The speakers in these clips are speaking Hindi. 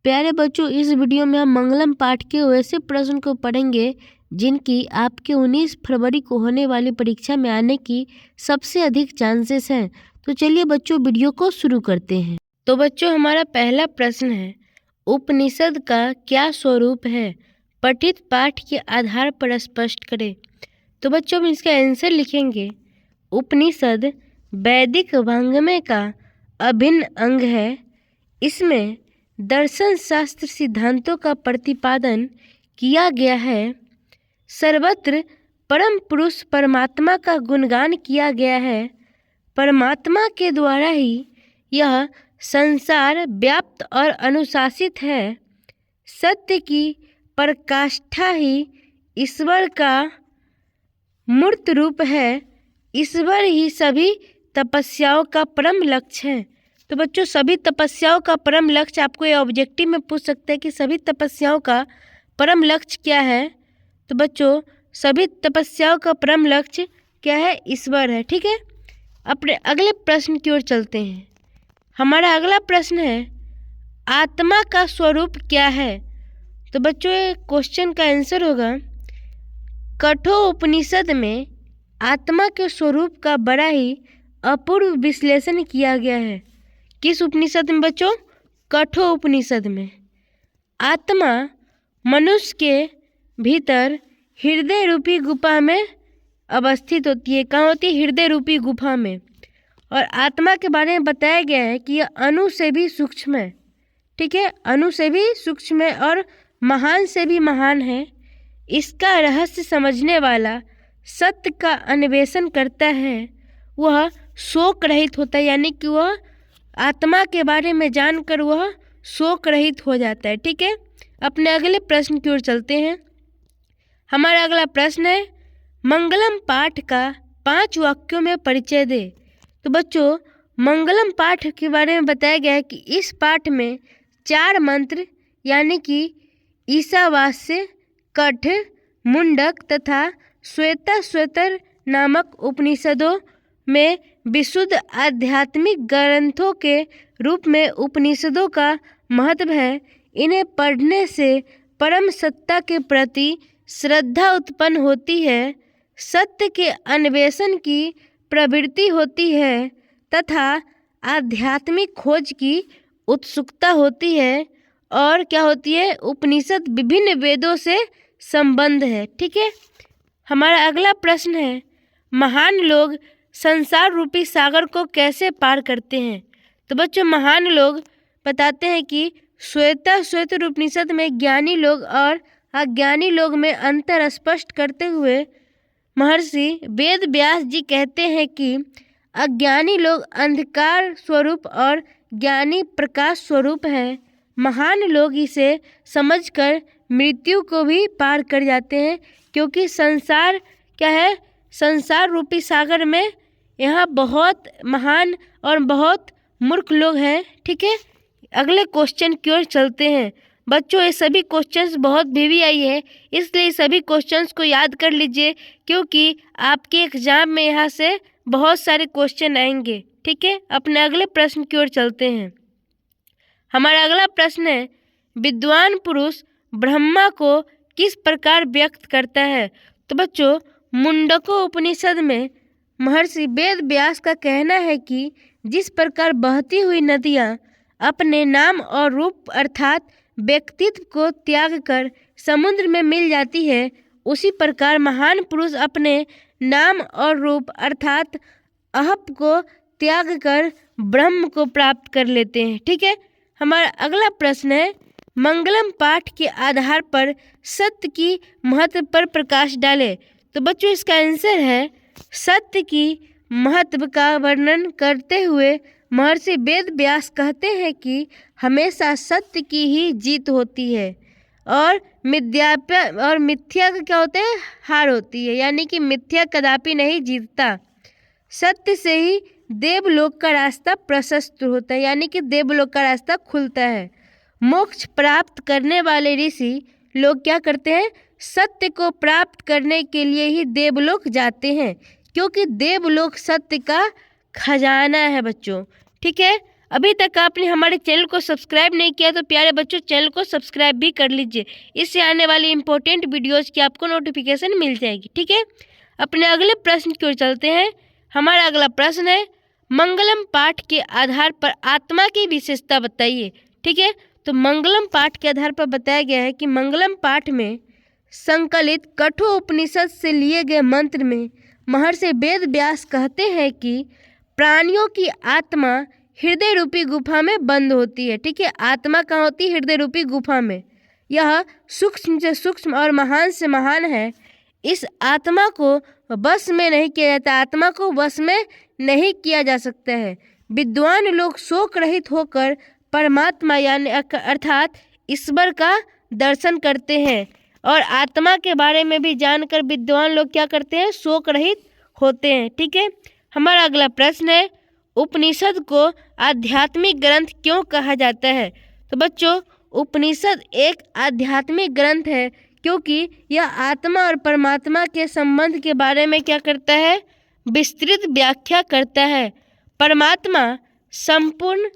प्यारे बच्चों, इस वीडियो में हम मंगलम पाठ के वैसे प्रश्न को पढ़ेंगे जिनकी आपके 19 फरवरी को होने वाली परीक्षा में आने की सबसे अधिक चांसेस हैं। तो चलिए बच्चों, वीडियो को शुरू करते हैं। तो बच्चों, हमारा पहला प्रश्न है, उपनिषद का क्या स्वरूप है? पठित पाठ के आधार पर स्पष्ट करें। तो बच्चों, हम इसका आंसर लिखेंगे। उपनिषद वैदिक वाङ्मय का अभिन्न अंग है। इसमें दर्शन शास्त्र सिद्धांतों का प्रतिपादन किया गया है। सर्वत्र परम पुरुष परमात्मा का गुणगान किया गया है। परमात्मा के द्वारा ही यह संसार व्याप्त और अनुशासित है। सत्य की पराकाष्ठा ही ईश्वर का मूर्त रूप है। ईश्वर ही सभी तपस्याओं का परम लक्ष्य है। तो बच्चों, सभी तपस्याओं का परम लक्ष्य, आपको ये ऑब्जेक्टिव में पूछ सकते हैं कि सभी तपस्याओं का परम लक्ष्य क्या है। तो बच्चों, सभी तपस्याओं का परम लक्ष्य क्या है? ईश्वर है। ठीक है, अपने अगले प्रश्न की ओर चलते हैं। हमारा अगला प्रश्न है, आत्मा का स्वरूप क्या है? तो बच्चों, ये क्वेश्चन का आंसर होगा, कठोपनिषद में आत्मा के स्वरूप का बड़ा ही अपूर्व विश्लेषण किया गया है। किस उपनिषद में बच्चों? कठोपनिषद में। आत्मा मनुष्य के भीतर हृदय रूपी गुफा में अवस्थित होती है। कहाँ होती है? हृदय रूपी गुफा में। और आत्मा के बारे में बताया गया है कि यह अणु से भी सूक्ष्म है। ठीक है, अणु से भी सूक्ष्म है और महान से भी महान है। इसका रहस्य समझने वाला सत्य का अन्वेषण करता है, वह शोक रहित होता है। यानी कि वह आत्मा के बारे में जानकर वह शोक रहित हो जाता है। ठीक है, अपने अगले प्रश्न की ओर चलते हैं। हमारा अगला प्रश्न है, मंगलम पाठ का 5 वाक्यों में परिचय दे। तो बच्चों, मंगलम पाठ के बारे में बताया गया है कि इस पाठ में 4 मंत्र यानी कि ईशावास्य, कठ, मुंडक तथा श्वेताश्वतर नामक उपनिषदों में विशुद्ध आध्यात्मिक ग्रंथों के रूप में उपनिषदों का महत्व है। इन्हें पढ़ने से परम सत्ता के प्रति श्रद्धा उत्पन्न होती है, सत्य के अन्वेषण की प्रवृत्ति होती है तथा आध्यात्मिक खोज की उत्सुकता होती है। और क्या होती है? उपनिषद विभिन्न वेदों से संबंध है। ठीक है, हमारा अगला प्रश्न है, महान लोग संसार रूपी सागर को कैसे पार करते हैं? तो बच्चों, महान लोग बताते हैं कि श्वेताश्वतर उपनिषद में ज्ञानी लोग और अज्ञानी लोग में अंतर स्पष्ट करते हुए महर्षि वेद व्यास जी कहते हैं कि अज्ञानी लोग अंधकार स्वरूप और ज्ञानी प्रकाश स्वरूप है। महान लोग इसे समझकर मृत्यु को भी पार कर जाते हैं, क्योंकि संसार क्या है? संसार रूपी सागर में यहाँ बहुत महान और बहुत मूर्ख लोग हैं। ठीक है, अगले क्वेश्चन की ओर चलते हैं। बच्चों, ये सभी क्वेश्चंस बहुत VVI है, इसलिए सभी क्वेश्चंस को याद कर लीजिए, क्योंकि आपके एग्जाम में यहाँ से बहुत सारे क्वेश्चन आएंगे। ठीक है, अपने अगले प्रश्न की ओर चलते हैं। हमारा अगला प्रश्न है, विद्वान पुरुष ब्रह्मा को किस प्रकार व्यक्त करता है? तो बच्चों, मुंडको उपनिषद में महर्षि वेद व्यास का कहना है कि जिस प्रकार बहती हुई नदियाँ अपने नाम और रूप अर्थात व्यक्तित्व को त्याग कर समुद्र में मिल जाती है, उसी प्रकार महान पुरुष अपने नाम और रूप अर्थात अहप को त्याग कर ब्रह्म को प्राप्त कर लेते हैं। ठीक है, हमारा अगला प्रश्न है, मंगलम पाठ के आधार पर सत्य की महत्व पर प्रकाश डाले। तो बच्चों, इसका आंसर है, सत्य की महत्व का वर्णन करते हुए महर्षि वेद व्यास कहते हैं कि हमेशा सत्य की ही जीत होती है और मिथ्या का क्या होता है? हार होती है। यानी कि मिथ्या कदापि नहीं जीतता। सत्य से ही देवलोक का रास्ता प्रशस्त होता है, यानी कि देवलोक का रास्ता खुलता है। मोक्ष प्राप्त करने वाले ऋषि लोग क्या करते हैं? सत्य को प्राप्त करने के लिए ही देवलोक जाते हैं, क्योंकि देवलोक सत्य का खजाना है बच्चों। ठीक है, अभी तक आपने हमारे चैनल को सब्सक्राइब नहीं किया तो प्यारे बच्चों चैनल को सब्सक्राइब भी कर लीजिए। इससे आने वाली इम्पोर्टेंट वीडियोज़ की आपको नोटिफिकेशन मिल जाएगी। ठीक है, अपने अगले प्रश्न की ओर चलते हैं। हमारा अगला प्रश्न है, मंगलम पाठ के आधार पर आत्मा की विशेषता बताइए। ठीक है, तो मंगलम पाठ के आधार पर बताया गया है कि मंगलम पाठ में संकलित कठोपनिषद से लिए गए मंत्र में महर्षि वेद व्यास कहते हैं कि प्राणियों की आत्मा हृदय रूपी गुफा में बंद होती है। ठीक है, आत्मा कहाँ होती है? हृदय रूपी गुफा में। यह सूक्ष्म से सूक्ष्म और महान से महान है। इस आत्मा को वश में नहीं किया जाता, आत्मा को वश में नहीं किया जा सकता है। विद्वान लोग शोक रहित होकर परमात्मा यानी अर्थात ईश्वर का दर्शन करते हैं और आत्मा के बारे में भी जानकर विद्वान लोग क्या करते हैं? शोक रहित होते हैं। ठीक है, हमारा अगला प्रश्न है, उपनिषद को आध्यात्मिक ग्रंथ क्यों कहा जाता है? तो बच्चों उपनिषद एक आध्यात्मिक ग्रंथ है क्योंकि यह आत्मा और परमात्मा के संबंध के बारे में क्या करता है? विस्तृत व्याख्या करता है। परमात्मा संपूर्ण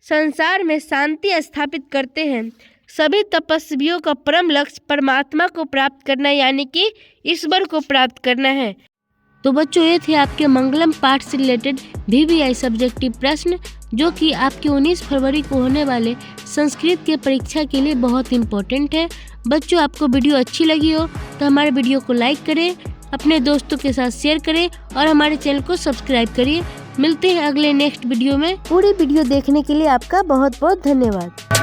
संसार में शांति स्थापित करते हैं। सभी तपस्वियों का परम लक्ष्य परमात्मा को प्राप्त करना यानी कि ईश्वर को प्राप्त करना है। तो बच्चों ये थे आपके मंगलम पाठ से रिलेटेड VVI सब्जेक्टिव प्रश्न जो कि आपके 19 फरवरी को होने वाले संस्कृत के परीक्षा के लिए बहुत इंपॉर्टेंट है। बच्चों आपको वीडियो अच्छी लगी हो तो हमारे वीडियो को लाइक करें, अपने दोस्तों के साथ शेयर करें और हमारे चैनल को सब्सक्राइब करिए। मिलते हैं अगले नेक्स्ट वीडियो में। पूरी वीडियो देखने के लिए आपका बहुत बहुत धन्यवाद।